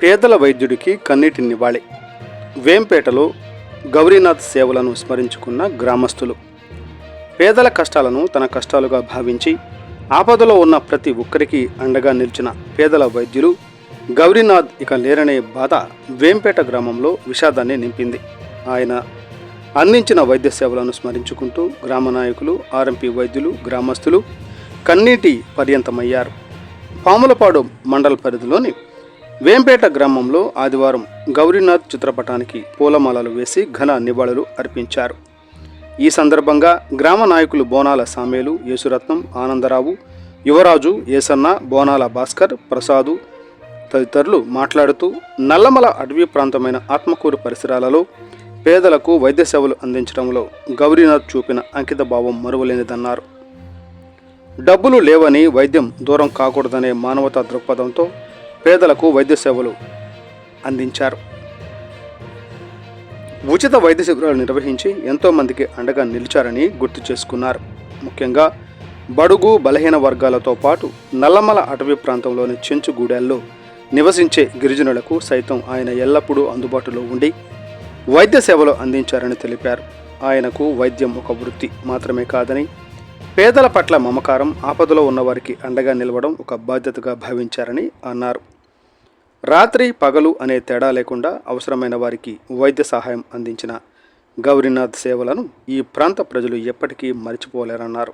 పేదల వైద్యుడికి కన్నీటి నివాళి. వేంపేటలో గౌరీనాథ్ సేవలను స్మరించుకున్న గ్రామస్తులు. పేదల కష్టాలను తన కష్టాలుగా భావించి ఆపదలో ఉన్న ప్రతి ఒక్కరికి అండగా నిలిచిన పేదల వైద్యులు గౌరీనాథ్ ఇక లేరనే బాధ వేంపేట గ్రామంలో విషాదాన్ని నింపింది. ఆయన అందించిన వైద్య సేవలను స్మరించుకుంటూ గ్రామ నాయకులు, ఆర్ఎంపీ వైద్యులు, గ్రామస్తులు కన్నీటి పర్యంతమయ్యారు. పాములపాడు మండల పరిధిలోని వేంపేట గ్రామంలో ఆదివారం గౌరీనాథ్ చిత్రపటానికి పూలమాలలు వేసి ఘన నివాళులు అర్పించారు. ఈ సందర్భంగా గ్రామ నాయకులు బోనాల సామేలు, యేసురత్నం, ఆనందరావు, యువరాజు, ఏసన్న, బోనాల భాస్కర్, ప్రసాదు తదితరులు మాట్లాడుతూ నల్లమల అటవీ ప్రాంతమైన ఆత్మకూరు పరిసరాలలో పేదలకు వైద్య సేవలు అందించడంలో గౌరీనాథ్ చూపిన అంకిత భావం మరువలేనిదన్నారు. డబ్బులు లేవని వైద్యం దూరం కాకూడదనే మానవతా దృక్పథంతో పేదలకు వైద్య సేవలు అందించారు. ఉచిత వైద్య శిబిరాలు నిర్వహించి ఎంతోమందికి అండగా నిలిచారని గుర్తు చేసుకున్నారు. ముఖ్యంగా బడుగు బలహీన వర్గాలతో పాటు నల్లమల అటవీ ప్రాంతంలోని చెంచుగూడెల్లో నివసించే గిరిజనులకు సైతం ఆయన ఎల్లప్పుడూ అందుబాటులో ఉండి వైద్య సేవలు అందించారని తెలిపారు. ఆయనకు వైద్యం ఒక వృత్తి మాత్రమే కాదని, పేదల పట్ల మమకారం, ఆపదలో ఉన్నవారికి అండగా నిలవడం ఒక బాధ్యతగా భావించారని అన్నారు. రాత్రి పగలు అనే తేడా లేకుండా అవసరమైన వారికి వైద్య సహాయం అందించిన గౌరీనాథ్ సేవలను ఈ ప్రాంత ప్రజలు ఎప్పటికీ మర్చిపోలేరన్నారు.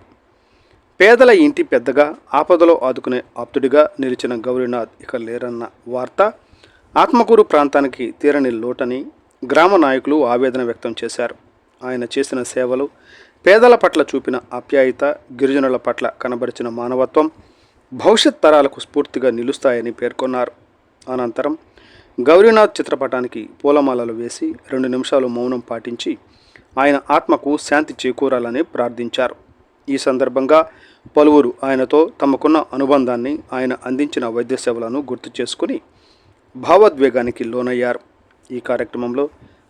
పేదల ఇంటి పెద్దగా, ఆపదలో ఆదుకునే ఆప్తుడిగా నిలిచిన గౌరీనాథ్ ఇక లేరన్న వార్త ఆత్మకూరు ప్రాంతానికి తీరని లోటని గ్రామ నాయకులు ఆవేదన వ్యక్తం చేశారు. ఆయన చేసిన సేవలు, పేదల పట్ల చూపిన ఆప్యాయత, గిరిజనుల పట్ల కనబరిచిన మానవత్వం భవిష్యత్ తరాలకు స్ఫూర్తిగా నిలుస్తాయని పేర్కొన్నారు. అనంతరం గౌరీనాథ్ చిత్రపటానికి పూలమాలలు వేసి 2 నిమిషాలు మౌనం పాటించి ఆయన ఆత్మకు శాంతి చేకూరాలని ప్రార్థించారు. ఈ సందర్భంగా పలువురు ఆయనతో తమకున్న అనుబంధాన్ని, ఆయన అందించిన వైద్య సేవలను గుర్తు చేసుకుని భావోద్వేగానికి లోనయ్యారు. ఈ కార్యక్రమంలో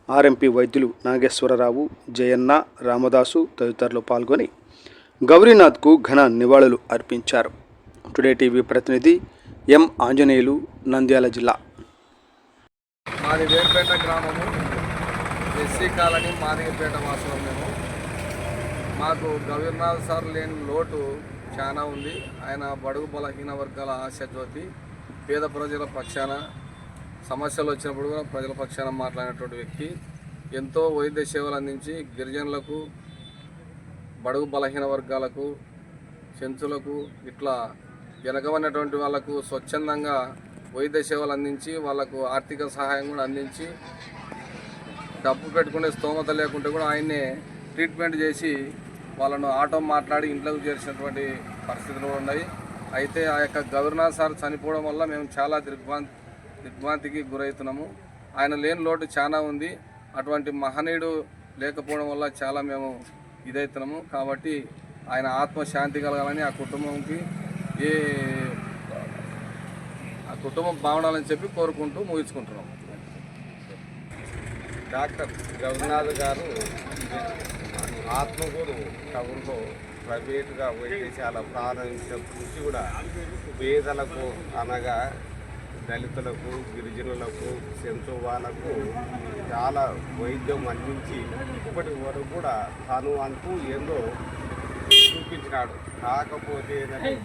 ఆర్ఎంపీ వైద్యులు నాగేశ్వరరావు, జయన్న, రామదాసు తదితరులు పాల్గొని గౌరీనాథ్కు ఘన నివాళులు అర్పించారు. టుడే టీవీ ప్రతినిధి ఎం ఆంజనేయులు, నంద్యాల జిల్లా. మాది వేంపేట గ్రామము, ఎస్సీ కాలనీ, మాదిగపేట వాసులం మేము. మాకు గౌరీనాథ్ సార్ లేని లోటు చాలా ఉంది. ఆయన బడుగు బలహీన వర్గాల ఆశాజ్యోతి, పేద ప్రజల పక్షాన సమస్యలు వచ్చినప్పుడు కూడా ప్రజల పక్షాన మాట్లాడినటువంటి వ్యక్తి. ఎంతో వైద్య సేవలు అందించి గిరిజనులకు, బడుగు బలహీన వర్గాలకు, చెంచులకు, ఇట్లా వెనకబడినటువంటి వాళ్ళకు స్వచ్ఛందంగా వైద్య సేవలు అందించి వాళ్ళకు ఆర్థిక సహాయం కూడా అందించి డబ్బు పెట్టుకునే స్తోమత లేకుంటే కూడా ఆయన్నే ట్రీట్మెంట్ చేసి వాళ్ళను ఆటో మాట్లాడి ఇంట్లోకి చేర్చినటువంటి పరిస్థితులు ఉన్నాయి. అయితే ఆ యొక్క గౌరీనాథ్ సార్ చనిపోవడం వల్ల మేము చాలా దిగ్భ్రాంతికి గురవుతున్నాము. ఆయన లేని లోటు చాలా ఉంది. అటువంటి మహనీయుడు లేకపోవడం వల్ల చాలా మేము ఇదవుతున్నాము. కాబట్టి ఆయన ఆత్మ శాంతి కలగాలని, ఆ కుటుంబం బాగుండాలని చెప్పి కోరుకుంటూ ముగించుకుంటున్నాం. డాక్టర్ గౌరీనాథ్ గారు ఆత్మకూరు టౌన్లో ప్రైవేటుగా వైద్యశాల ప్రారంభించిన కృషి కూడా పేదలకు అనగా దళితులకు, గిరిజనులకు, సెంచు వాళ్ళకు చాలా వైద్యం అందించి ఇప్పటి వరకు కూడా తను అంటూ ఏందో చూపించినాడు. కాకపోతే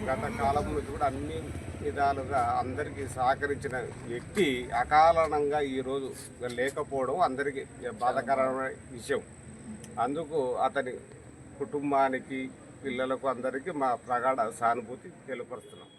గత కాలం నుంచి కూడా అన్ని విధాలుగా అందరికీ సహకరించిన వ్యక్తి అకారణంగా ఈరోజు లేకపోవడం అందరికీ బాధాకరమైన విషయం. అందుకు అతని కుటుంబానికి, పిల్లలకు అందరికీ మా ప్రగాఢ సానుభూతి తెలియపరుస్తున్నాం.